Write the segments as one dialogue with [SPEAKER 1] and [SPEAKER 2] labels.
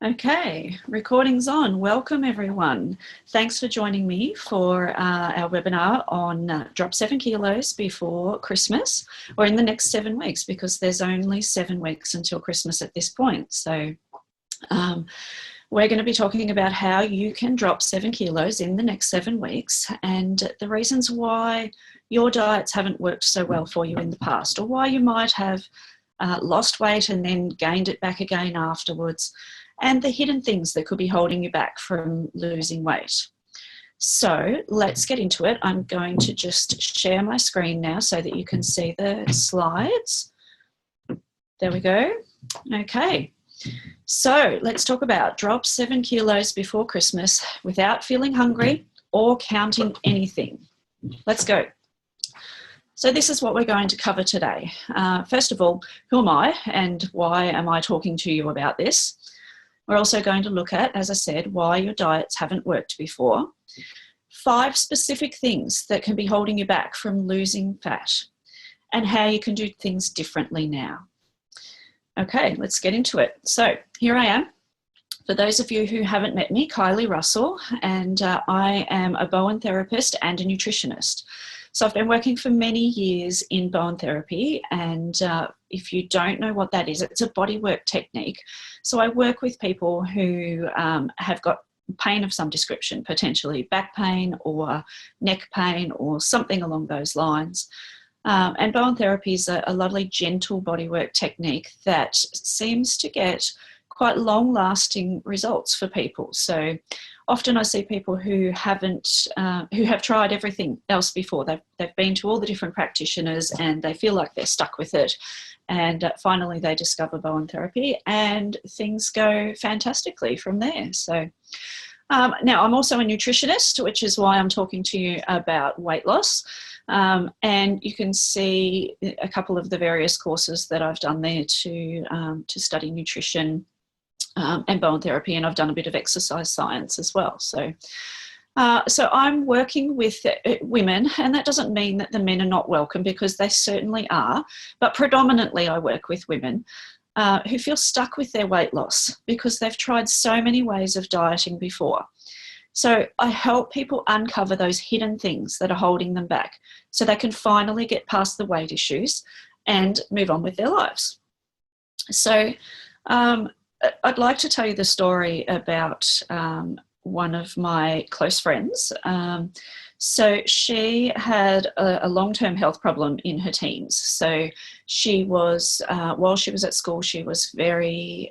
[SPEAKER 1] Okay, recording's on. Welcome everyone. Thanks for joining me for our webinar on drop 7 kilos before Christmas, or in the next 7 weeks, because there's only 7 weeks until Christmas at this point. So we're going to be talking about how you can drop 7 kilos in the next 7 weeks and the reasons why your diets haven't worked so well for you in the past, or why you might have lost weight and then gained it back again afterwards, and the hidden things that could be holding you back from losing weight. So let's get into it. I'm going to just share my screen now so that you can see the slides. There we go. Okay. So let's talk about drop 7 kilos before Christmas without feeling hungry or counting anything. Let's go. So this is what we're going to cover today. First of all, who am I and why am I talking to you about this? We're also going to look at, as I said, why your diets haven't worked before. 5 specific things that can be holding you back from losing fat and how you can do things differently now. Okay, let's get into it. So here I am. For those of you who haven't met me, Kylie Russell, and I am a Bowen therapist and a nutritionist. So I've been working for many years in Bowen therapy, and if you don't know what that is, it's a bodywork technique. So I work with people who have got pain of some description, potentially back pain or neck pain or something along those lines. And Bowen therapy is a lovely, gentle bodywork technique that seems to get quite long-lasting results for people. So often I see people who have tried everything else before. They've been to all the different practitioners and they feel like they're stuck with it. And finally they discover Bowen therapy and things go fantastically from there. So now I'm also a nutritionist, which is why I'm talking to you about weight loss. And you can see a couple of the various courses that I've done there to study nutrition and Bowen therapy, and I've done a bit of exercise science as well. So I'm working with women, and that doesn't mean that the men are not welcome, because they certainly are, but predominantly I work with women who feel stuck with their weight loss because they've tried so many ways of dieting before. So I help people uncover those hidden things that are holding them back so they can finally get past the weight issues and move on with their lives. So I'd like to tell you the story about one of my close friends. So she had a long-term health problem in her teens. So she was, while she was at school, she was very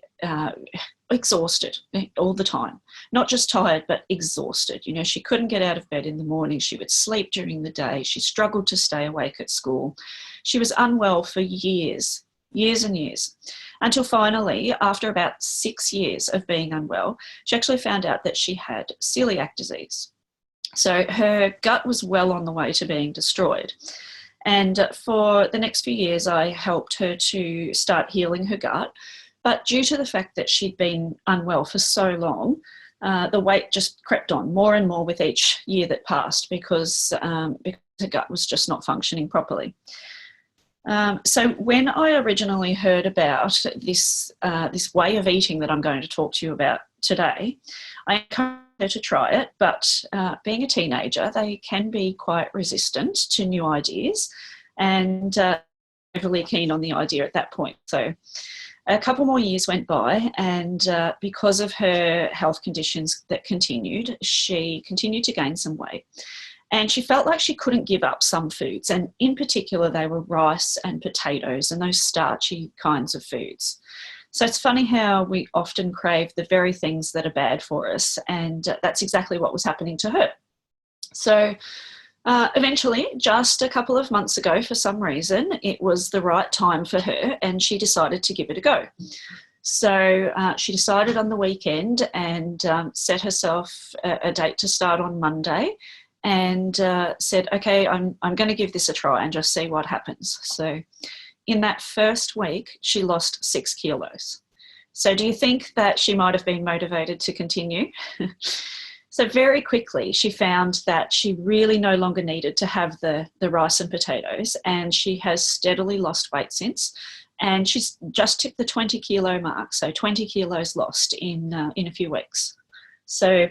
[SPEAKER 1] exhausted all the time. Not just tired, but exhausted. You know, she couldn't get out of bed in the morning. She would sleep during the day. She struggled to stay awake at school. She was unwell for years and years, until finally, after about 6 years of being unwell, she actually found out that she had celiac disease. So her gut was well on the way to being destroyed. And for the next few years, I helped her to start healing her gut. But due to the fact that she'd been unwell for so long, the weight just crept on more and more with each year that passed because her gut was just not functioning properly. So when I originally heard about this way of eating that I'm going to talk to you about today, I encouraged her to try it, but being a teenager, they can be quite resistant to new ideas and overly keen on the idea at that point. So a couple more years went by, and because of her health conditions that continued, she continued to gain some weight. And she felt like she couldn't give up some foods. And in particular, they were rice and potatoes and those starchy kinds of foods. So it's funny how we often crave the very things that are bad for us. And that's exactly what was happening to her. So eventually, just a couple of months ago, for some reason, it was the right time for her and she decided to give it a go. So she decided on the weekend and set herself a date to start on Monday, and said, okay, I'm going to give this a try and just see what happens. So in that first week, she lost 6 kilos. So do you think that she might have been motivated to continue? So very quickly, she found that she really no longer needed to have the rice and potatoes, and she has steadily lost weight since. and she's just tipped the 20 kilo mark, so 20 kilos lost in a few weeks. So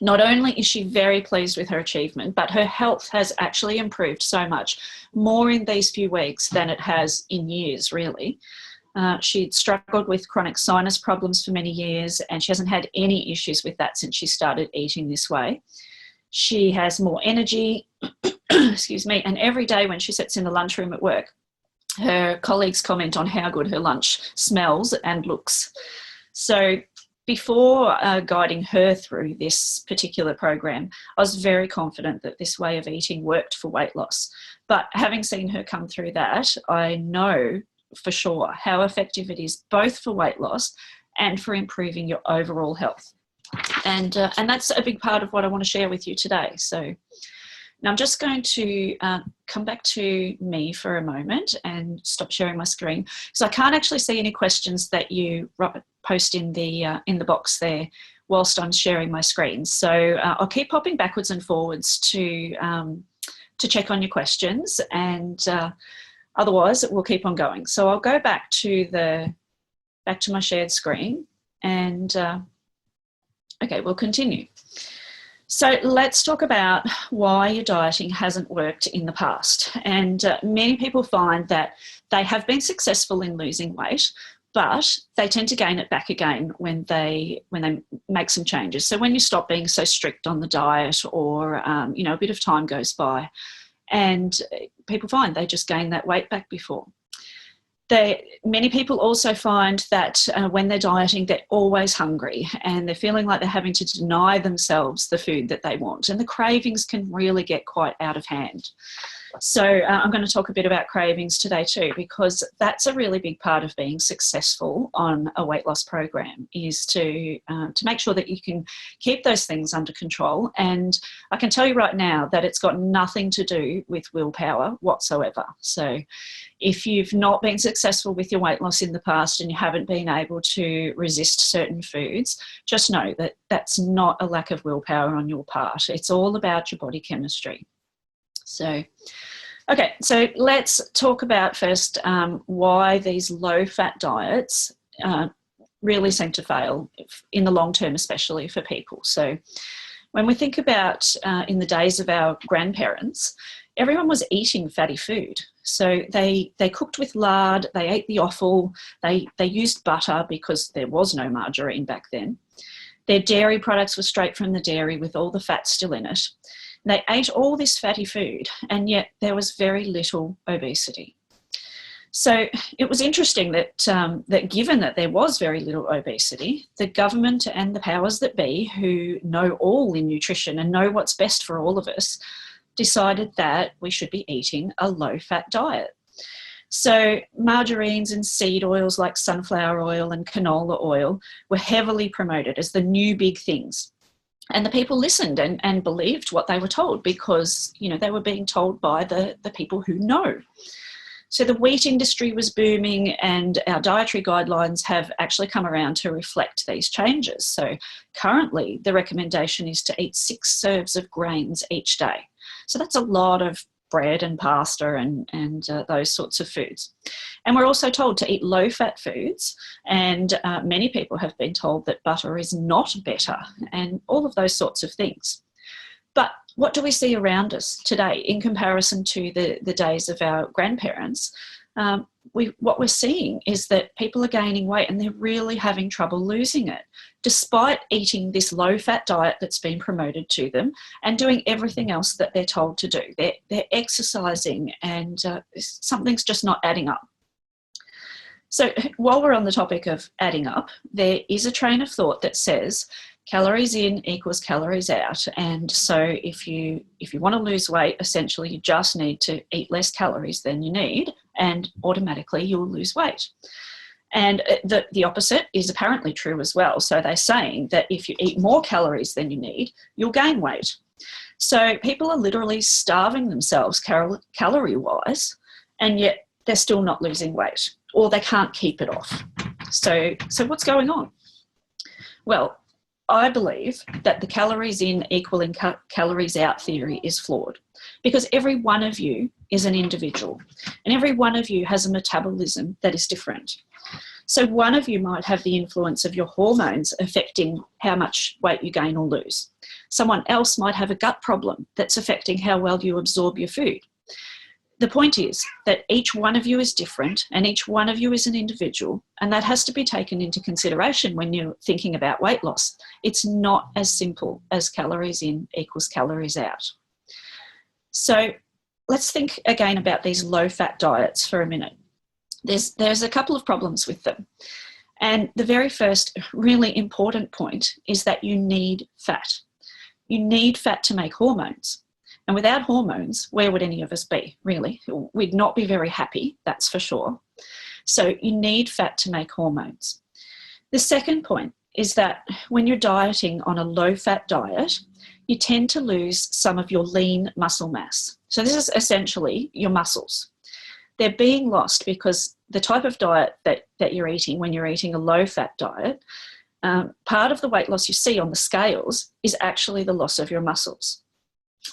[SPEAKER 1] not only is she very pleased with her achievement, but her health has actually improved so much more in these few weeks than it has in years, really. She'd struggled with chronic sinus problems for many years, and she hasn't had any issues with that since she started eating this way. She has more energy, excuse me, and every day when she sits in the lunchroom at work, her colleagues comment on how good her lunch smells and looks. So before guiding her through this particular program, I was very confident that this way of eating worked for weight loss. But having seen her come through that, I know for sure how effective it is both for weight loss and for improving your overall health. And that's a big part of what I want to share with you today. So now I'm just going to come back to me for a moment and stop sharing my screen, because I can't actually see any questions that you post in the box there whilst I'm sharing my screen. So I'll keep popping backwards and forwards to check on your questions, and otherwise we'll keep on going. So I'll go back to my shared screen, and okay, we'll continue. So let's talk about why your dieting hasn't worked in the past. And many people find that they have been successful in losing weight, but they tend to gain it back again when they make some changes. So when you stop being so strict on the diet, or a bit of time goes by, and people find they just gain that weight back before. Many people also find that when they're dieting, they're always hungry, and they're feeling like they're having to deny themselves the food that they want, and the cravings can really get quite out of hand. So I'm going to talk a bit about cravings today too, because that's a really big part of being successful on a weight loss program, is to make sure that you can keep those things under control. And I can tell you right now that it's got nothing to do with willpower whatsoever. So if you've not been successful with your weight loss in the past and you haven't been able to resist certain foods, just know that that's not a lack of willpower on your part. It's all about your body chemistry. So, okay, so let's talk about first why these low-fat diets really seem to fail in the long term, especially for people. So when we think about in the days of our grandparents, everyone was eating fatty food. So they cooked with lard, they ate the offal, they used butter because there was no margarine back then. Their dairy products were straight from the dairy with all the fat still in it. They ate all this fatty food, and yet there was very little obesity. So it was interesting that given that there was very little obesity, the government and the powers that be, who know all in nutrition and know what's best for all of us, decided that we should be eating a low-fat diet. So margarines and seed oils like sunflower oil and canola oil were heavily promoted as the new big things. And the people listened and believed what they were told, because, they were being told by the people who know. So the wheat industry was booming, and our dietary guidelines have actually come around to reflect these changes. So currently the recommendation is to eat 6 serves of grains each day. So that's a lot of bread and pasta and those sorts of foods. And we're also told to eat low-fat foods, and many people have been told that butter is not better, and all of those sorts of things. But what do we see around us today in comparison to the days of our grandparents? What we're seeing is that people are gaining weight, and they're really having trouble losing it, despite eating this low-fat diet that's been promoted to them and doing everything else that they're told to do. They're exercising, and something's just not adding up. So while we're on the topic of adding up, there is a train of thought that says calories in equals calories out. And so if you want to lose weight, essentially you just need to eat less calories than you need, and automatically you'll lose weight. And the opposite is apparently true as well. So they're saying that if you eat more calories than you need, you'll gain weight. So people are literally starving themselves calorie-wise, and yet they're still not losing weight, or they can't keep it off. So what's going on? Well, I believe that the calories in equaling calories out theory is flawed, because every one of you is an individual and every one of you has a metabolism that is different. So one of you might have the influence of your hormones affecting how much weight you gain or lose. Someone else might have a gut problem that's affecting how well you absorb your food. The point is that each one of you is different and each one of you is an individual, and that has to be taken into consideration when you're thinking about weight loss. It's not as simple as calories in equals calories out. So let's think again about these low-fat diets for a minute. There's a couple of problems with them. And the very first really important point is that you need fat. You need fat to make hormones. And without hormones, where would any of us be, really? We'd not be very happy, that's for sure. So you need fat to make hormones. The second point is that when you're dieting on a low-fat diet, you tend to lose some of your lean muscle mass. So this is essentially your muscles. They're being lost because the type of diet that you're eating when you're eating a low-fat diet, part of the weight loss you see on the scales is actually the loss of your muscles.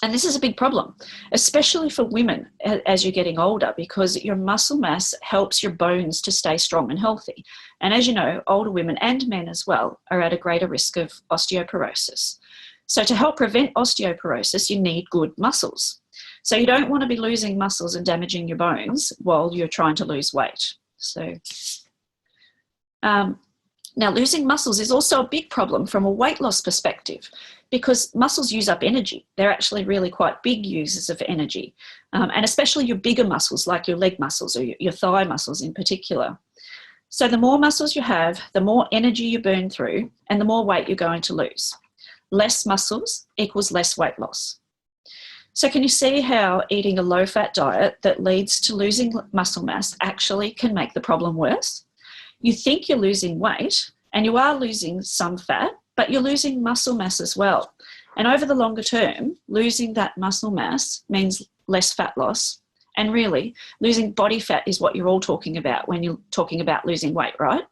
[SPEAKER 1] And this is a big problem, especially for women as you're getting older, because your muscle mass helps your bones to stay strong and healthy. And as you know, older women and men as well are at a greater risk of osteoporosis. So to help prevent osteoporosis, you need good muscles. So you don't want to be losing muscles and damaging your bones while you're trying to lose weight. So now losing muscles is also a big problem from a weight loss perspective, because muscles use up energy. They're actually really quite big users of energy, and especially your bigger muscles like your leg muscles or your thigh muscles in particular. So the more muscles you have, the more energy you burn through and the more weight you're going to lose. Less muscles equals less weight loss. So can you see how eating a low-fat diet that leads to losing muscle mass actually can make the problem worse? You think you're losing weight and you are losing some fat, but you're losing muscle mass as well. And over the longer term, losing that muscle mass means less fat loss. And really, losing body fat is what you're all talking about when you're talking about losing weight, right?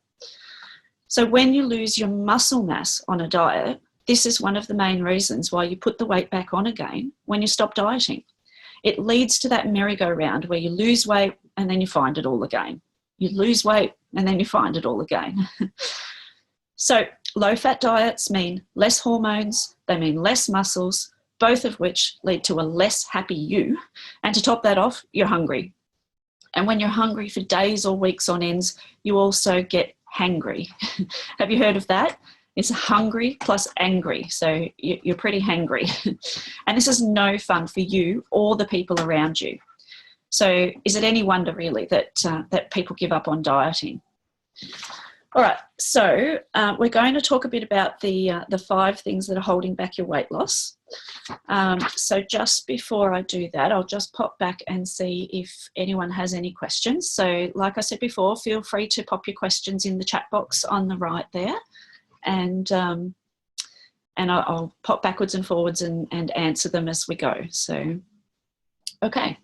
[SPEAKER 1] So when you lose your muscle mass on a diet, this is one of the main reasons why you put the weight back on again when you stop dieting. It leads to that merry-go-round where you lose weight and then you find it all again. You lose weight and then you find it all again. So low-fat diets mean less hormones, they mean less muscles, both of which lead to a less happy you. And to top that off, you're hungry. And when you're hungry for days or weeks on ends, you also get hangry. Have you heard of that? It's hungry plus angry. So you're pretty hangry. And this is no fun for you or the people around you. So is it any wonder really that people give up on dieting? All right, so we're going to talk a bit about the 5 things that are holding back your weight loss. So just before I do that, I'll just pop back and see if anyone has any questions. So like I said before, feel free to pop your questions in the chat box on the right there. And I'll pop backwards and forwards and answer them as we go. So, okay.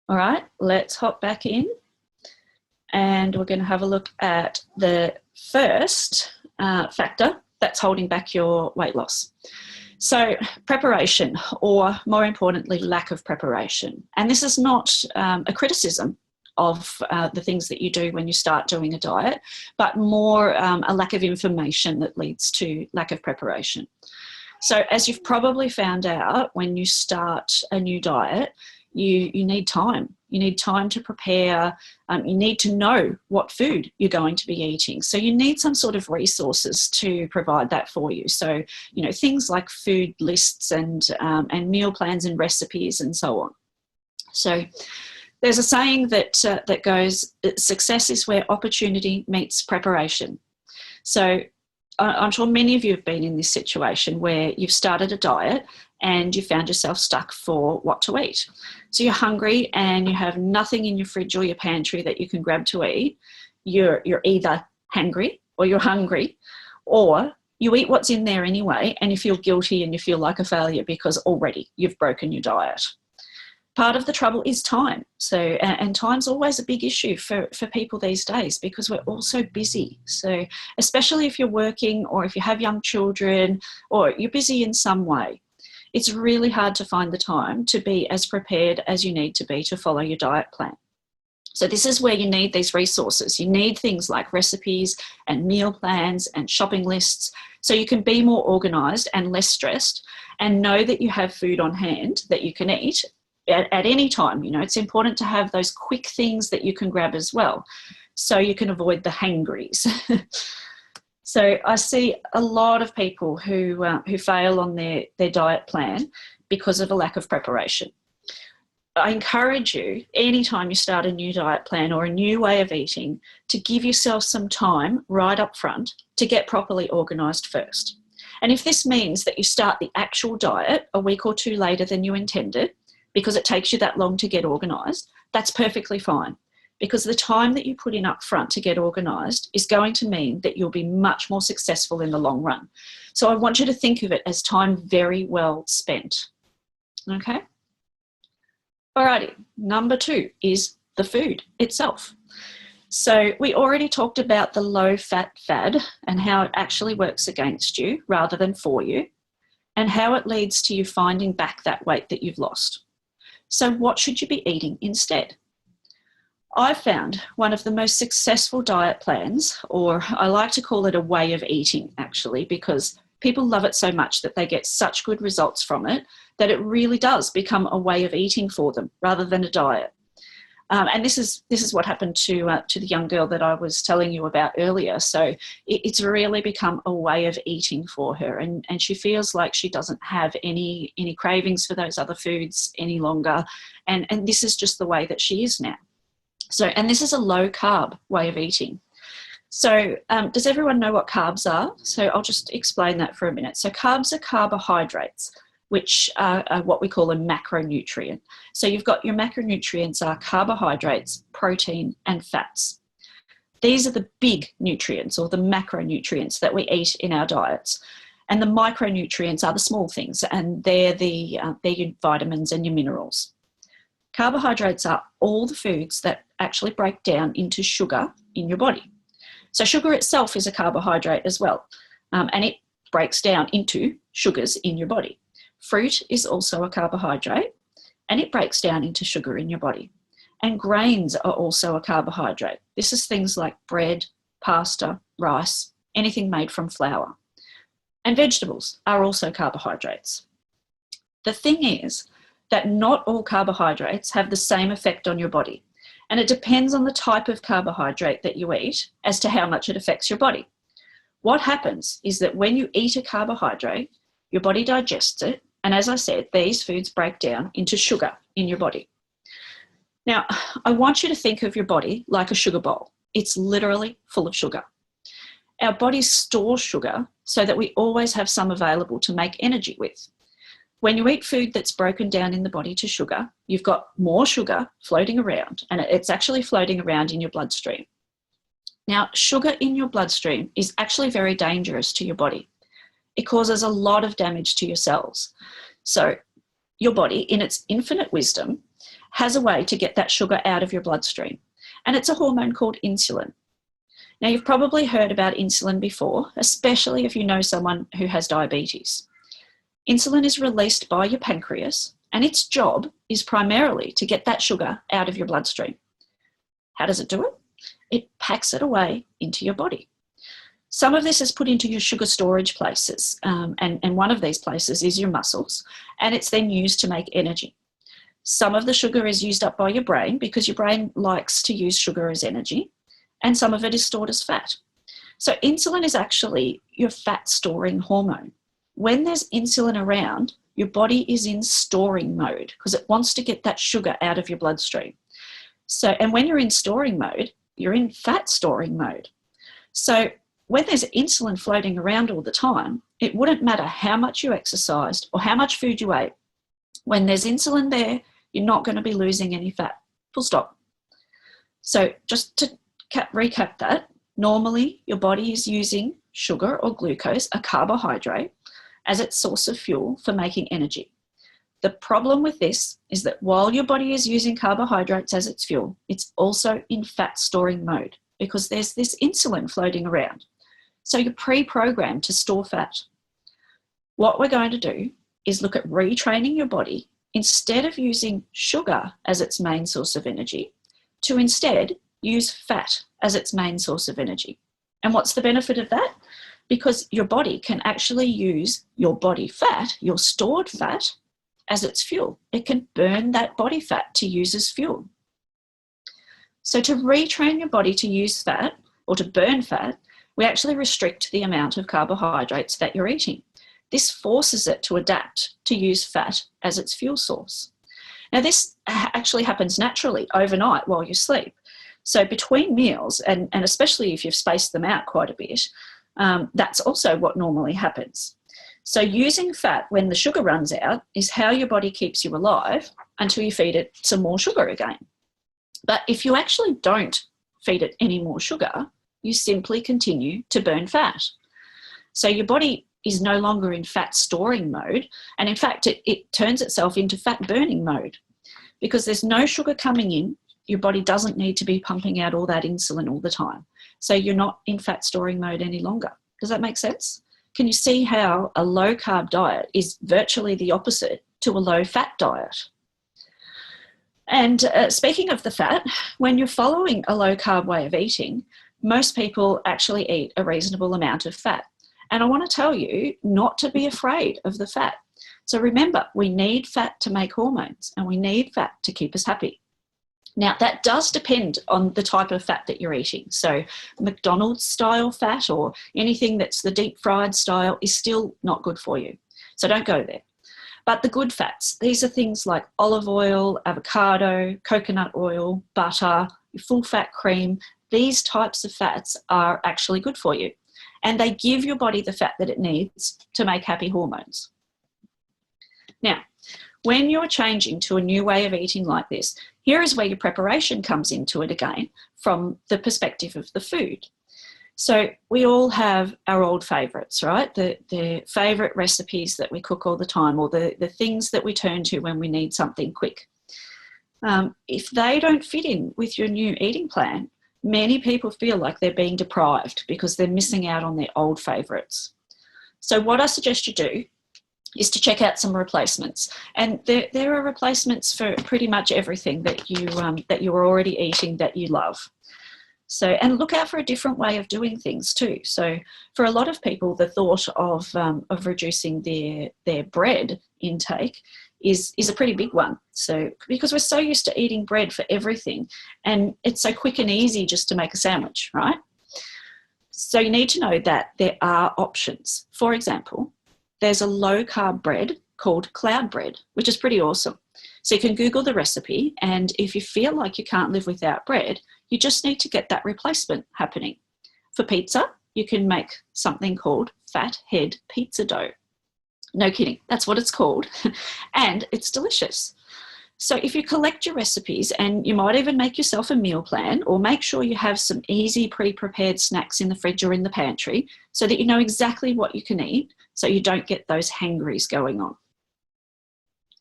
[SPEAKER 1] All right, let's hop back in. And we're going to have a look at the first factor that's holding back your weight loss. So preparation, or more importantly, lack of preparation. And this is not a criticism of the things that you do when you start doing a diet, but more a lack of information that leads to lack of preparation. So as you've probably found out, when you start a new diet, you need time. You need time to prepare. You need to know what food you're going to be eating. So you need some sort of resources to provide that for you. So, you know, things like food lists and meal plans and recipes and so on. So there's a saying that goes, success is where opportunity meets preparation. So I'm sure many of you have been in this situation where you've started a diet and you found yourself stuck for what to eat. So you're hungry and you have nothing in your fridge or your pantry that you can grab to eat. You're either hangry or you're hungry, or you eat what's in there anyway and you feel guilty and you feel like a failure because already you've broken your diet. Part of the trouble is time. So, and time's always a big issue for people these days because we're all so busy. So especially if you're working or if you have young children or you're busy in some way, it's really hard to find the time to be as prepared as you need to be to follow your diet plan. So this is where you need these resources. You need things like recipes and meal plans and shopping lists, so you can be more organised and less stressed and know that you have food on hand that you can eat at any time. You know, it's important to have those quick things that you can grab as well, so you can avoid the hangries. So I see a lot of people who fail on their diet plan because of a lack of preparation. I encourage you, anytime you start a new diet plan or a new way of eating, to give yourself some time right up front to get properly organised first. And if this means that you start the actual diet a week or two later than you intended, because it takes you that long to get organised, that's perfectly fine. Because the time that you put in up front to get organised is going to mean that you'll be much more successful in the long run. So I want you to think of it as time very well spent. Okay? Alrighty, number 2 is the food itself. So we already talked about the low-fat fad and how it actually works against you rather than for you, and how it leads to you finding back that weight that you've lost. So what should you be eating instead? I found one of the most successful diet plans, or I like to call it a way of eating actually, because people love it so much that they get such good results from it that it really does become a way of eating for them rather than a diet. And this is what happened to the young girl that I was telling you about earlier. So it's really become a way of eating for her, and she feels like she doesn't have any cravings for those other foods any longer, and this is just the way that she is now. So, and this is a low carb way of eating. So does everyone know what carbs are? So I'll just explain that for a minute. So carbs are carbohydrates, which are what we call a macronutrient. So you've got your macronutrients are carbohydrates, protein, and fats. These are the big nutrients, or the macronutrients, that we eat in our diets. And the micronutrients are the small things, and they're your vitamins and your minerals. Carbohydrates are all the foods that actually break down into sugar in your body. So sugar itself is a carbohydrate as well, and it breaks down into sugars in your body. Fruit is also a carbohydrate, and it breaks down into sugar in your body. And grains are also a carbohydrate. This is things like bread, pasta, rice, anything made from flour. And vegetables are also carbohydrates. The thing is that not all carbohydrates have the same effect on your body. And it depends on the type of carbohydrate that you eat as to how much it affects your body. What happens is that when you eat a carbohydrate, your body digests it. And as I said, these foods break down into sugar in your body. Now, I want you to think of your body like a sugar bowl. It's literally full of sugar. Our bodies store sugar so that we always have some available to make energy with. When you eat food that's broken down in the body to sugar, you've got more sugar floating around, and it's actually floating around in your bloodstream. Now, sugar in your bloodstream is actually very dangerous to your body. It causes a lot of damage to your cells. So your body, in its infinite wisdom, has a way to get that sugar out of your bloodstream, and it's a hormone called insulin. Now, you've probably heard about insulin before, especially if you know someone who has diabetes. Insulin is released by your pancreas, and its job is primarily to get that sugar out of your bloodstream. How does it do it? It packs it away into your body. Some of this is put into your sugar storage places, and one of these places is your muscles, and it's then used to make energy. Some of the sugar is used up by your brain because your brain likes to use sugar as energy, and some of it is stored as fat. So insulin is actually your fat storing hormone. When there's insulin around, your body is in storing mode because it wants to get that sugar out of your bloodstream. So, and when you're in storing mode, you're in fat storing mode. So when there's insulin floating around all the time, it wouldn't matter how much you exercised or how much food you ate. When there's insulin there, you're not going to be losing any fat. Full stop. So just to recap that, normally your body is using sugar or glucose, a carbohydrate, as its source of fuel for making energy. The problem with this is that while your body is using carbohydrates as its fuel, it's also in fat storing mode because there's this insulin floating around. So you're pre-programmed to store fat. What we're going to do is look at retraining your body, instead of using sugar as its main source of energy, to instead use fat as its main source of energy. And what's the benefit of that? Because your body can actually use your body fat, your stored fat, as its fuel. It can burn that body fat to use as fuel. So to retrain your body to use fat or to burn fat, we actually restrict the amount of carbohydrates that you're eating. This forces it to adapt to use fat as its fuel source. Now, this actually happens naturally overnight while you sleep. So between meals, and especially if you've spaced them out quite a bit, that's also what normally happens. So using fat when the sugar runs out is how your body keeps you alive until you feed it some more sugar again. But if you actually don't feed it any more sugar, you simply continue to burn fat. So your body is no longer in fat storing mode, and in fact it turns itself into fat burning mode. Because there's no sugar coming in, your body doesn't need to be pumping out all that insulin all the time. So you're not in fat storing mode any longer. Does that make sense? Can you see how a low carb diet is virtually the opposite to a low fat diet? And speaking of the fat, when you're following a low carb way of eating, most people actually eat a reasonable amount of fat. And I want to tell you not to be afraid of the fat. So remember, we need fat to make hormones, and we need fat to keep us happy. Now, that does depend on the type of fat that you're eating. So McDonald's style fat or anything that's the deep fried style is still not good for you. So don't go there. But the good fats, these are things like olive oil, avocado, coconut oil, butter, full fat cream. These types of fats are actually good for you. And they give your body the fat that it needs to make happy hormones. Now, when you're changing to a new way of eating like this, here is where your preparation comes into it again from the perspective of the food. So we all have our old favourites, right? The favourite recipes that we cook all the time, or the things that we turn to when we need something quick. If they don't fit in with your new eating plan, many people feel like they're being deprived because they're missing out on their old favourites. So what I suggest you do is to check out some replacements. And there are replacements for pretty much everything that you are already eating that you love. So, and look out for a different way of doing things too. So for a lot of people, the thought of reducing their bread intake is a pretty big one. So because we're so used to eating bread for everything, and it's so quick and easy just to make a sandwich, right? So you need to know that there are options. For example, there's a low-carb bread called cloud bread, which is pretty awesome. So you can Google the recipe, and if you feel like you can't live without bread, you just need to get that replacement happening. For pizza, you can make something called fat head pizza dough. No kidding, that's what it's called, and it's delicious. So if you collect your recipes, and you might even make yourself a meal plan, or make sure you have some easy pre-prepared snacks in the fridge or in the pantry so that you know exactly what you can eat so you don't get those hangries going on.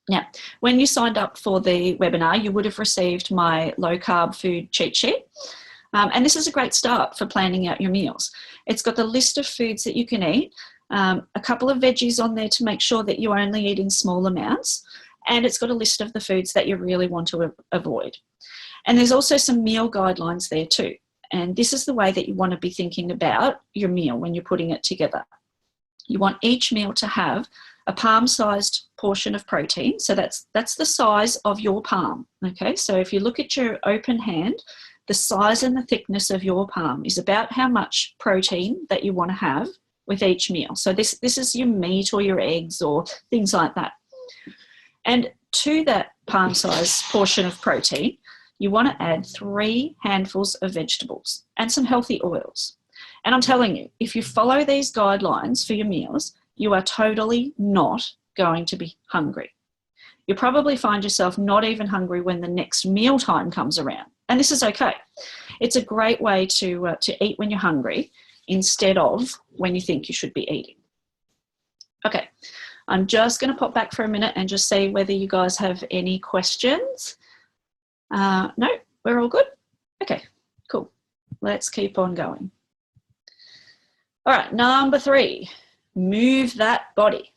[SPEAKER 1] Now, when you signed up for the webinar, you would have received my low-carb food cheat sheet. And this is a great start for planning out your meals. It's got the list of foods that you can eat, a couple of veggies on there to make sure that you only eat in small amounts, and it's got a list of the foods that you really want to avoid. And there's also some meal guidelines there too. And this is the way that you want to be thinking about your meal when you're putting it together. You want each meal to have a palm-sized portion of protein. So that's the size of your palm, okay? So if you look at your open hand, the size and the thickness of your palm is about how much protein that you want to have with each meal. So this is your meat or your eggs or things like that. And to that palm-sized portion of protein, you want to add 3 handfuls of vegetables and some healthy oils. And I'm telling you, if you follow these guidelines for your meals, you are totally not going to be hungry. You'll probably find yourself not even hungry when the next meal time comes around. And this is okay. It's a great way to eat when you're hungry instead of when you think you should be eating. Okay, I'm just going to pop back for a minute and just see whether you guys have any questions. No, we're all good? Okay, cool. Let's keep on going. All right, number 3, move that body.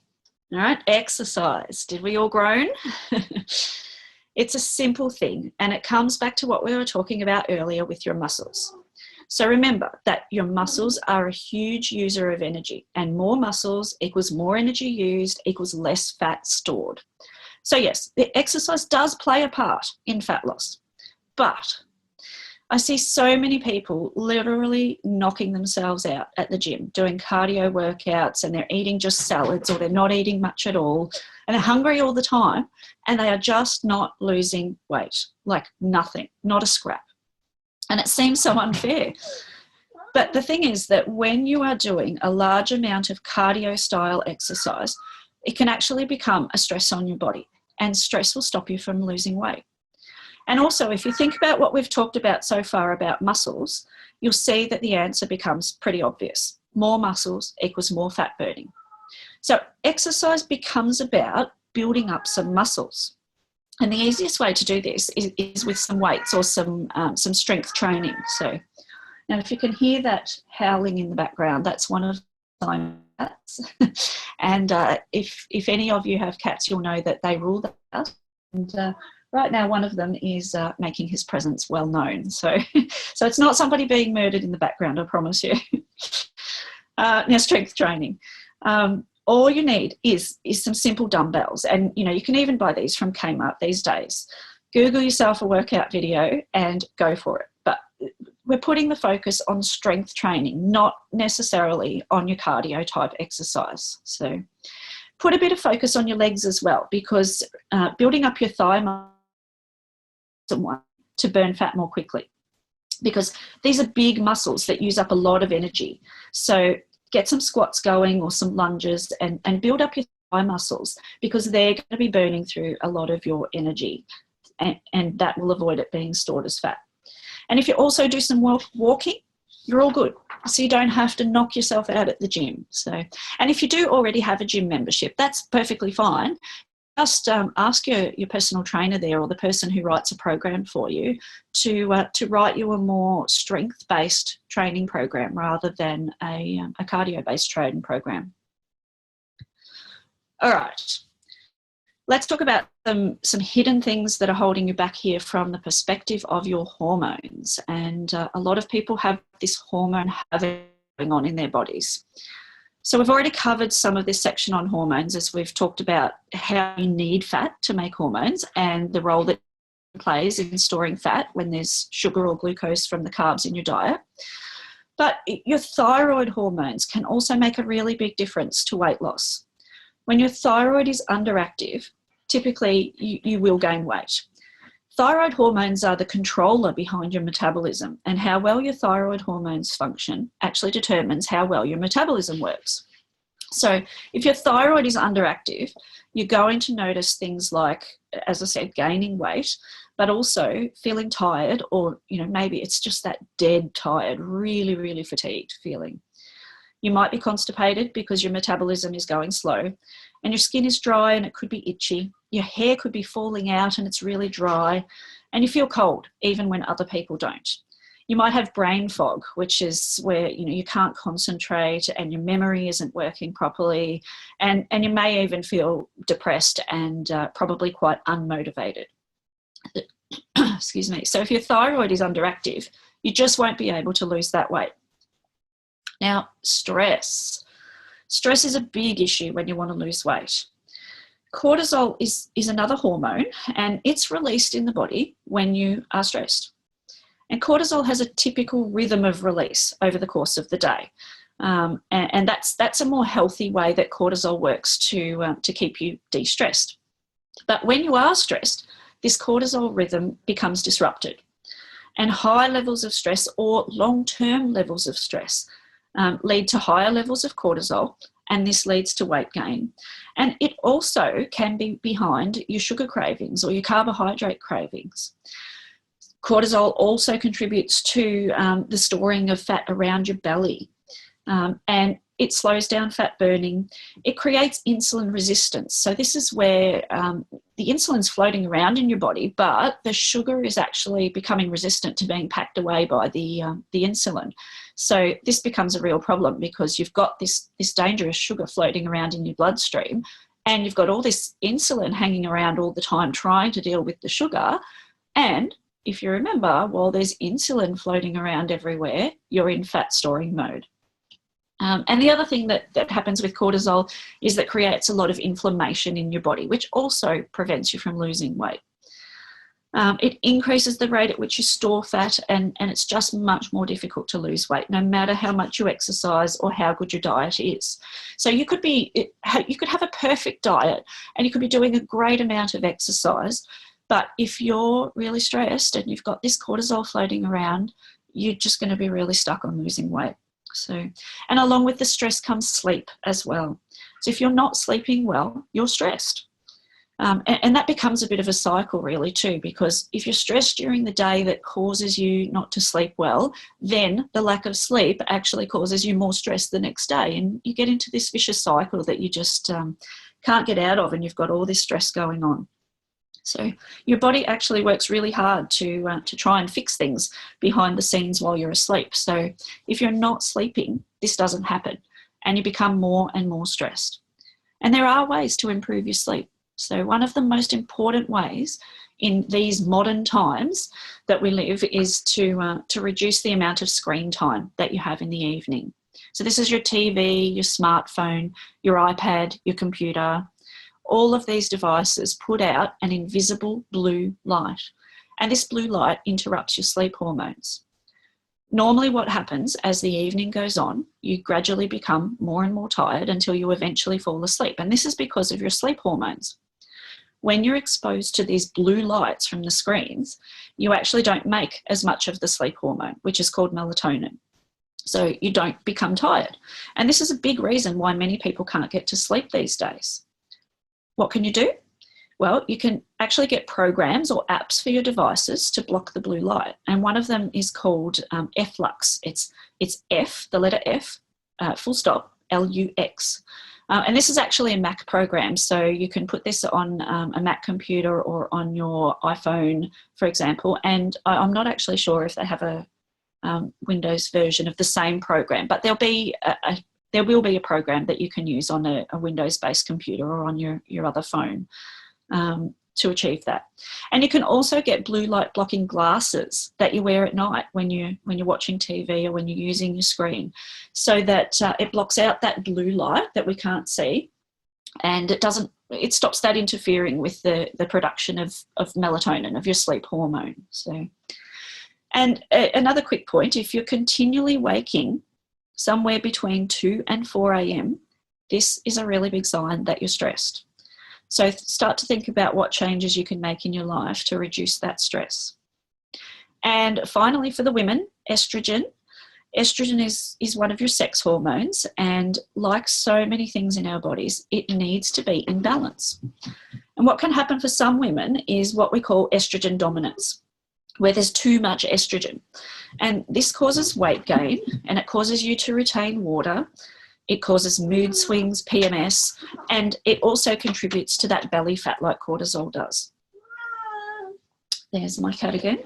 [SPEAKER 1] All right, exercise. Did we all groan? It's a simple thing, and it comes back to what we were talking about earlier with your muscles. So remember that your muscles are a huge user of energy, and more muscles equals more energy used equals less fat stored. So yes, the exercise does play a part in fat loss, but I see so many people literally knocking themselves out at the gym, doing cardio workouts, and they're eating just salads, or they're not eating much at all, and they're hungry all the time, and they are just not losing weight, like nothing, not a scrap. And it seems so unfair. But the thing is that when you are doing a large amount of cardio style exercise, it can actually become a stress on your body, and stress will stop you from losing weight. And also, if you think about what we've talked about so far about muscles, you'll see that the answer becomes pretty obvious. More muscles equals more fat burning. So exercise becomes about building up some muscles. And the easiest way to do this is with some weights or some strength training. So now if you can hear that howling in the background, that's one of my cats. And if any of you have cats, you'll know that they rule the house. And right now, one of them is making his presence well known. So it's not somebody being murdered in the background, I promise you. Now, strength training. All you need is some simple dumbbells. And, you can even buy these from Kmart these days. Google yourself a workout video and go for it. But we're putting the focus on strength training, not necessarily on your cardio type exercise. So put a bit of focus on your legs as well, because building up your thigh muscle to burn fat more quickly, because these are big muscles that use up a lot of energy. So get some squats going or some lunges and build up your thigh muscles, because they're going to be burning through a lot of your energy, and that will avoid it being stored as fat. And if you also do some walking, you're all good. So you don't have to knock yourself out at the gym. So, and if you do already have a gym membership, that's perfectly fine. Just ask your personal trainer there, or the person who writes a program for you, to write you a more strength-based training program rather than a cardio-based training program. All right, let's talk about some hidden things that are holding you back here from the perspective of your hormones. And a lot of people have this hormone having going on in their bodies. So we've already covered some of this section on hormones, as we've talked about how you need fat to make hormones and the role that it plays in storing fat when there's sugar or glucose from the carbs in your diet. But your thyroid hormones can also make a really big difference to weight loss. When your thyroid is underactive, typically you will gain weight. Thyroid hormones are the controller behind your metabolism, and how well your thyroid hormones function actually determines how well your metabolism works. So if your thyroid is underactive, you're going to notice things like, as I said, gaining weight, but also feeling tired, or maybe it's just that dead tired, really, really fatigued feeling. You might be constipated because your metabolism is going slow, and your skin is dry and it could be itchy. Your hair could be falling out and it's really dry, and you feel cold even when other people don't. You might have brain fog, which is where you can't concentrate and your memory isn't working properly, and you may even feel depressed and probably quite unmotivated. Excuse me. So if your thyroid is underactive, you just won't be able to lose that weight. Now, stress. Stress is a big issue when you want to lose weight. Cortisol is another hormone, and it's released in the body when you are stressed. And cortisol has a typical rhythm of release over the course of the day. And that's a more healthy way that cortisol works to keep you de-stressed. But when you are stressed, this cortisol rhythm becomes disrupted. And high levels of stress or long-term levels of stress lead to higher levels of cortisol, and this leads to weight gain. And it also can be behind your sugar cravings or your carbohydrate cravings. Cortisol also contributes to the storing of fat around your belly, and it slows down fat burning. It creates insulin resistance. So this is where the insulin's floating around in your body, but the sugar is actually becoming resistant to being packed away by the insulin. So this becomes a real problem, because you've got this dangerous sugar floating around in your bloodstream, and you've got all this insulin hanging around all the time trying to deal with the sugar. And if you remember, while there's insulin floating around everywhere, you're in fat storing mode. And the other thing that happens with cortisol is that creates a lot of inflammation in your body, which also prevents you from losing weight. It increases the rate at which you store fat, and it's just much more difficult to lose weight, no matter how much you exercise or how good your diet is. So you could have a perfect diet and you could be doing a great amount of exercise, but if you're really stressed and you've got this cortisol floating around, you're just going to be really stuck on losing weight. So, and along with the stress comes sleep as well. So if you're not sleeping well, you're stressed. And that becomes a bit of a cycle really too, because if you're stressed during the day that causes you not to sleep well, then the lack of sleep actually causes you more stress the next day. And you get into this vicious cycle that you just can't get out of, and you've got all this stress going on. So your body actually works really hard to try and fix things behind the scenes while you're asleep. So if you're not sleeping, this doesn't happen, and you become more and more stressed. And there are ways to improve your sleep. So one of the most important ways in these modern times that we live is to reduce the amount of screen time that you have in the evening. So this is your TV, your smartphone, your iPad, your computer. All of these devices put out an invisible blue light, and this blue light interrupts your sleep hormones. Normally what happens as the evening goes on, you gradually become more and more tired until you eventually fall asleep, and this is because of your sleep hormones. When you're exposed to these blue lights from the screens, you actually don't make as much of the sleep hormone, which is called melatonin. So you don't become tired. And this is a big reason why many people can't get to sleep these days. What can you do? Well, you can actually get programs or apps for your devices to block the blue light. And one of them is called F-Lux. It's F, the letter F, full stop, L-U-X. And this is actually a Mac program, so you can put this on a Mac computer or on your iPhone, for example. And I'm not actually sure if they have a Windows version of the same program, but there will be a program that you can use on a Windows-based computer or on your other phone to achieve that. And you can also get blue light blocking glasses that you wear at night when you're watching TV or when you're using your screen, so that it blocks out that blue light that we can't see, and it stops that interfering with the production of melatonin, of your sleep hormone. So, and another quick point, if you're continually waking somewhere between 2 and 4 a.m., this is a really big sign that you're stressed. So start to think about what changes you can make in your life to reduce that stress. And finally, for the women, estrogen. Estrogen is one of your sex hormones, and like so many things in our bodies, it needs to be in balance. And what can happen for some women is what we call estrogen dominance, where there's too much estrogen. And this causes weight gain, and it causes you to retain water. It causes mood swings, PMS, and it also contributes to that belly fat like cortisol does. There's my cat again.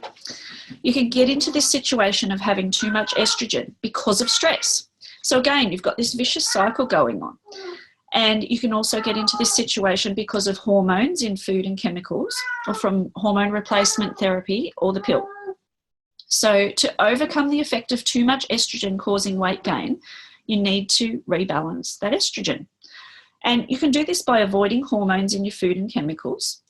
[SPEAKER 1] You can get into this situation of having too much estrogen because of stress. So again, you've got this vicious cycle going on. And you can also get into this situation because of hormones in food and chemicals, or from hormone replacement therapy or the pill. So to overcome the effect of too much estrogen causing weight gain, you need to rebalance that estrogen. And you can do this by avoiding hormones in your food and chemicals,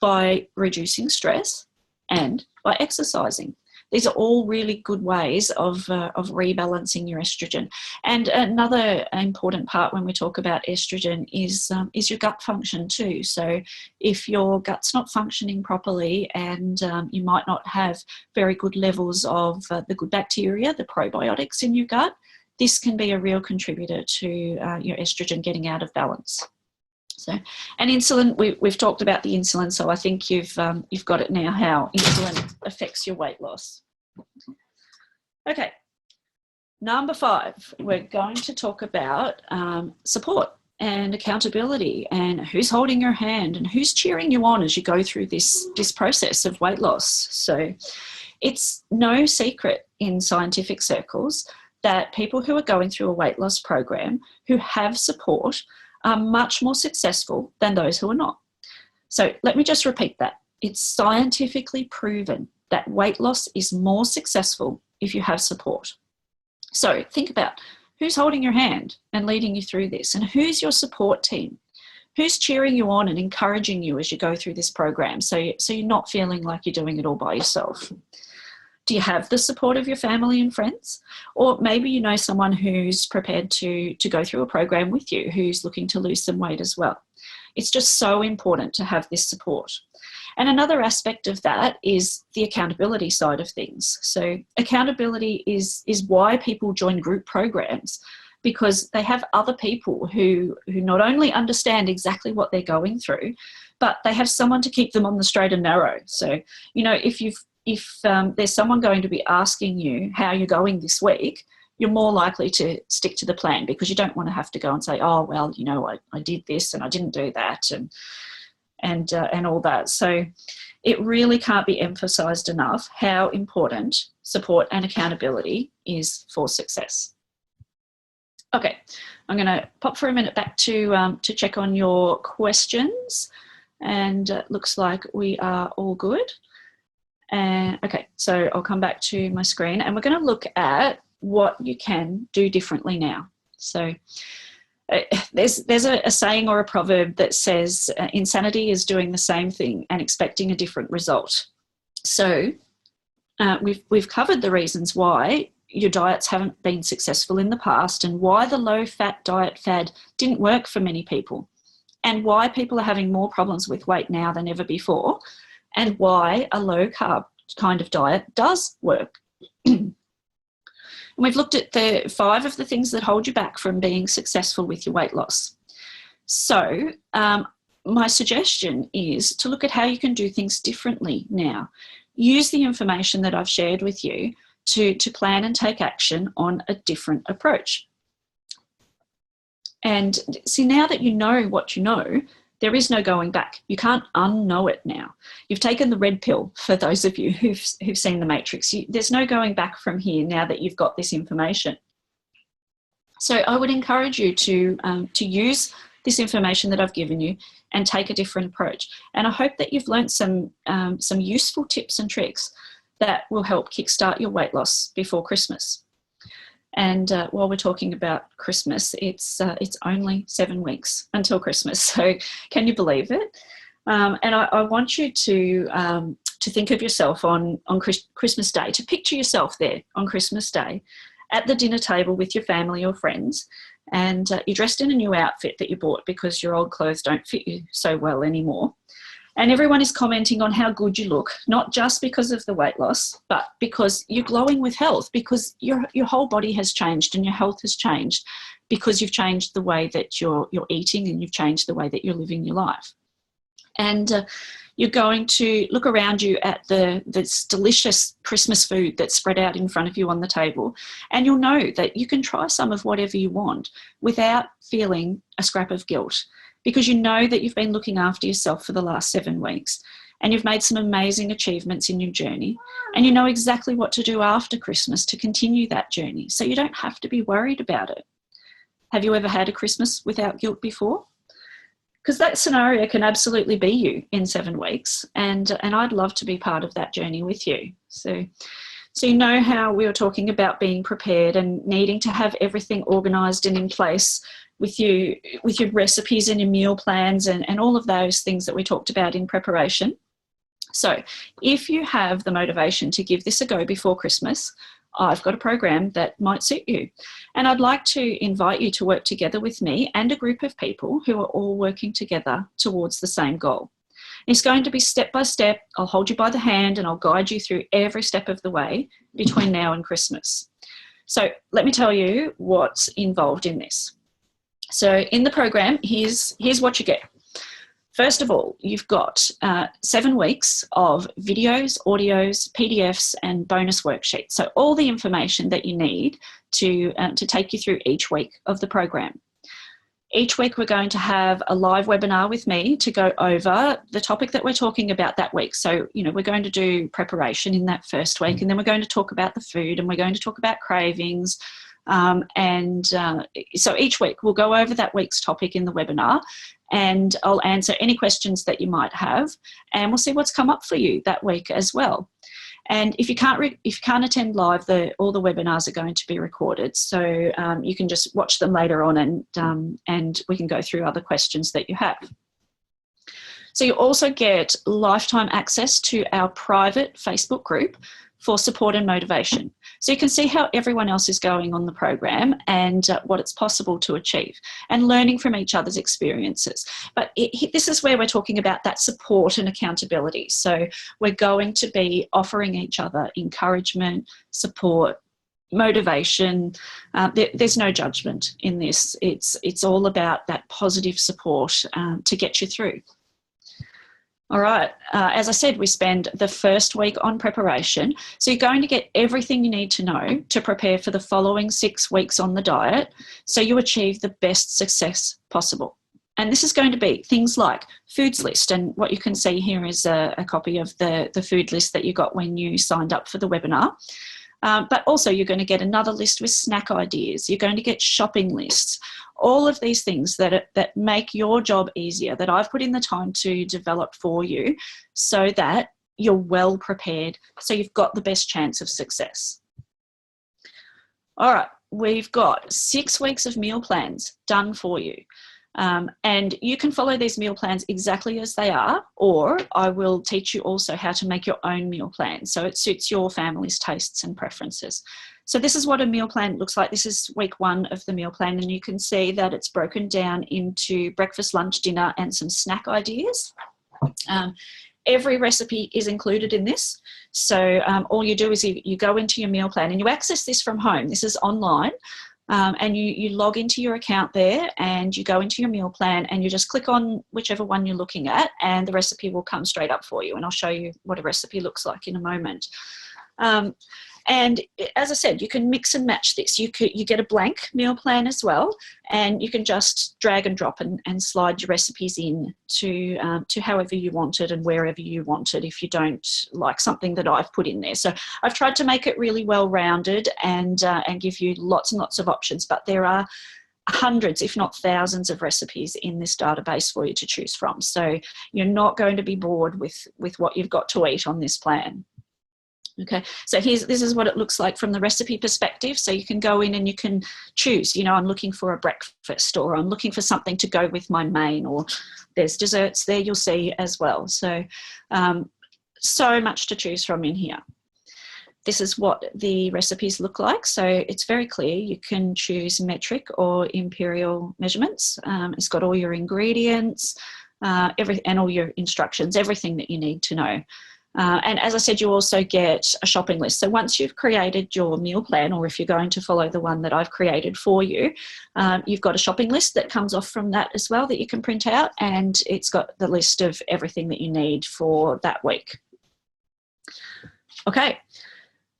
[SPEAKER 1] by reducing stress, and by exercising. These are all really good ways of rebalancing your estrogen. And another important part when we talk about estrogen is your gut function too. So if your gut's not functioning properly, and you might not have very good levels of the good bacteria, the probiotics in your gut, this can be a real contributor to your estrogen getting out of balance. So, and insulin, we've talked about the insulin, so I think you've got it now, how insulin affects your weight loss. Okay, number 5, we're going to talk about support and accountability, and who's holding your hand and who's cheering you on as you go through this process of weight loss. So it's no secret in scientific circles that people who are going through a weight loss program who have support are much more successful than those who are not. So let me just repeat that. It's scientifically proven that weight loss is more successful if you have support. So think about who's holding your hand and leading you through this, and who's your support team? Who's cheering you on and encouraging you as you go through this program, so you're not feeling like you're doing it all by yourself? Do you have the support of your family and friends? Or maybe you know someone who's prepared to go through a program with you, who's looking to lose some weight as well. It's just so important to have this support. And another aspect of that is the accountability side of things. So accountability is why people join group programs, because they have other people who not only understand exactly what they're going through, but they have someone to keep them on the straight and narrow. So, you know, if there's someone going to be asking you how you're going this week, you're more likely to stick to the plan, because you don't want to have to go and say, oh, well, you know, I did this and I didn't do that and all that. So it really can't be emphasized enough how important support and accountability is for success. Okay, I'm going to pop for a minute back to check on your questions, and it looks like we are all good. Okay, so I'll come back to my screen, and we're going to look at what you can do differently now. So there's a saying or a proverb that says insanity is doing the same thing and expecting a different result. So we've covered the reasons why your diets haven't been successful in the past, and why the low-fat diet fad didn't work for many people, and why people are having more problems with weight now than ever before, and why a low-carb kind of diet does work. And we've looked at the 5 of the things that hold you back from being successful with your weight loss. So my suggestion is to look at how you can do things differently now. Use the information that I've shared with you to plan and take action on a different approach. And see, now that you know what you know, there is no going back. You can't unknow it now. You've taken the red pill, for those of you who've seen The Matrix. There's no going back from here now that you've got this information. So I would encourage you to use this information that I've given you and take a different approach. And I hope that you've learned some useful tips and tricks that will help kickstart your weight loss before Christmas. And while we're talking about Christmas, it's only 7 weeks until Christmas. So can you believe it? And I want you to think of yourself on Christmas Day, to picture yourself there on Christmas Day at the dinner table with your family or friends, and you're dressed in a new outfit that you bought because your old clothes don't fit you so well anymore. And everyone is commenting on how good you look, not just because of the weight loss, but because you're glowing with health, because your whole body has changed and your health has changed, because you've changed the way that you're eating, and you've changed the way that you're living your life. And you're going to look around you at this delicious Christmas food that's spread out in front of you on the table, and you'll know that you can try some of whatever you want without feeling a scrap of guilt, because you know that you've been looking after yourself for the last 7 weeks, and you've made some amazing achievements in your journey, and you know exactly what to do after Christmas to continue that journey, so you don't have to be worried about it. Have you ever had a Christmas without guilt before? Because that scenario can absolutely be you in 7 weeks, and I'd love to be part of that journey with you. So you know how we were talking about being prepared and needing to have everything organised and in place with your recipes and your meal plans and all of those things that we talked about in preparation. So if you have the motivation to give this a go before Christmas, I've got a program that might suit you. And I'd like to invite you to work together with me and a group of people who are all working together towards the same goal. It's going to be step by step. I'll hold you by the hand and I'll guide you through every step of the way between now and Christmas. So let me tell you what's involved in this. So in the program, here's what you get. First of all, you've got 7 weeks of videos, audios, PDFs, and bonus worksheets. So all the information that you need to take you through each week of the program. Each week we're going to have a live webinar with me to go over the topic that we're talking about that week. So, you know, we're going to do preparation in that first week, and then we're going to talk about the food, and we're going to talk about cravings, So each week we'll go over that week's topic in the webinar, and I'll answer any questions that you might have, and we'll see what's come up for you that week as well. And if you can't attend live, all the webinars are going to be recorded, so you can just watch them later on, and we can go through other questions that you have. So you also get lifetime access to our private Facebook group for support and motivation. So you can see how everyone else is going on the program and what it's possible to achieve, and learning from each other's experiences. But this is where we're talking about that support and accountability. So we're going to be offering each other encouragement, support, motivation. There's no judgment in this. It's all about that positive support to get you through. All right, as I said, we spend the first week on preparation. So you're going to get everything you need to know to prepare for the following 6 weeks on the diet, so you achieve the best success possible. And this is going to be things like foods list. And what you can see here is a copy of the food list that you got when you signed up for the webinar. But also you're going to get another list with snack ideas. You're going to get shopping lists. All of these things that make your job easier, that I've put in the time to develop for you, so that you're well prepared, so you've got the best chance of success. All right, we've got 6 weeks of meal plans done for you. And you can follow these meal plans exactly as they are, or I will teach you also how to make your own meal plan so it suits your family's tastes and preferences. So this is what a meal plan looks like. This is week 1 of the meal plan, and you can see that it's broken down into breakfast, lunch, dinner, and some snack ideas. Every recipe is included in this. So all you do is you go into your meal plan, and you access this from home. This is online. And you log into your account there, and you go into your meal plan, and you just click on whichever one you're looking at, and the recipe will come straight up for you. And I'll show you what a recipe looks like in a moment. And as I said, you can mix and match this. You get a blank meal plan as well, and you can just drag and drop and slide your recipes in to however you want it and wherever you want it if you don't like something that I've put in there. So I've tried to make it really well-rounded and give you lots and lots of options, but there are hundreds, if not thousands, of recipes in this database for you to choose from. So you're not going to be bored with what you've got to eat on this plan. Okay, so this is what it looks like from the recipe perspective. So you can go in and you can choose, I'm looking for a breakfast, or I'm looking for something to go with my main, or there's desserts there you'll see as well. So, so much to choose from in here. This is what the recipes look like. So it's very clear. You can choose metric or imperial measurements. It's got all your ingredients, and all your instructions, everything that you need to know. And as I said, you also get a shopping list. So once you've created your meal plan, or if you're going to follow the one that I've created for you, you've got a shopping list that comes off from that as well that you can print out, and it's got the list of everything that you need for that week. Okay.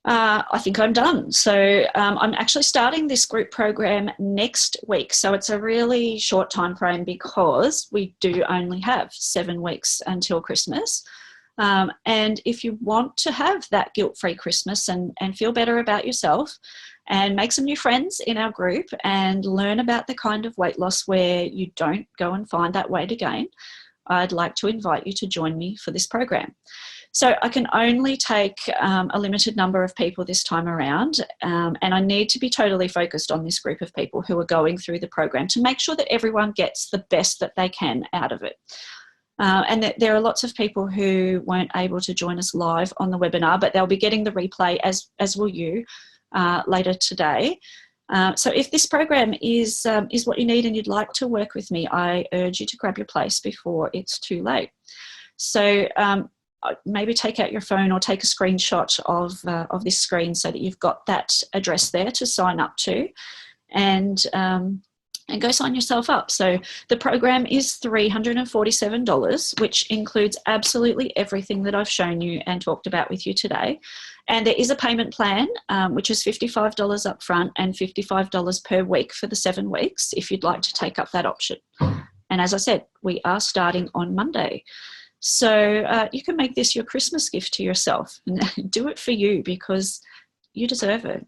[SPEAKER 1] I think I'm done. So I'm actually starting this group program next week. So it's a really short time frame because we do only have 7 weeks until Christmas. And if you want to have that guilt-free Christmas and feel better about yourself and make some new friends in our group and learn about the kind of weight loss where you don't go and find that weight again, I'd like to invite you to join me for this program. So I can only take a limited number of people this time around, and I need to be totally focused on this group of people who are going through the program to make sure that everyone gets the best that they can out of it. And that there are lots of people who weren't able to join us live on the webinar, but they'll be getting the replay, as will you, later today. So if this program is what you need and you'd like to work with me, I urge you to grab your place before it's too late. So maybe take out your phone or take a screenshot of this screen so that you've got that address there to sign up to, and go sign yourself up. So the program is $347, which includes absolutely everything that I've shown you and talked about with you today. And there is a payment plan, which is $55 up front and $55 per week for the 7 weeks, if you'd like to take up that option. And as I said, we are starting on Monday. So you can make this your Christmas gift to yourself and do it for you because you deserve it.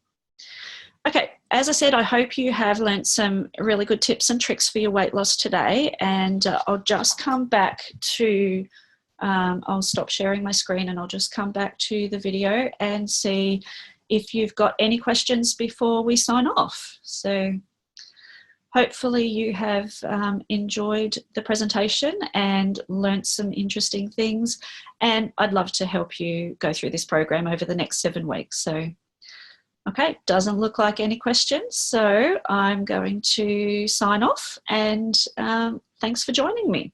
[SPEAKER 1] Okay, as I said, I hope you have learnt some really good tips and tricks for your weight loss today. And I'll just come back to, I'll stop sharing my screen and I'll just come back to the video and see if you've got any questions before we sign off. So hopefully you have enjoyed the presentation and learnt some interesting things. And I'd love to help you go through this program over the next 7 weeks. So, okay, doesn't look like any questions. So I'm going to sign off, and thanks for joining me.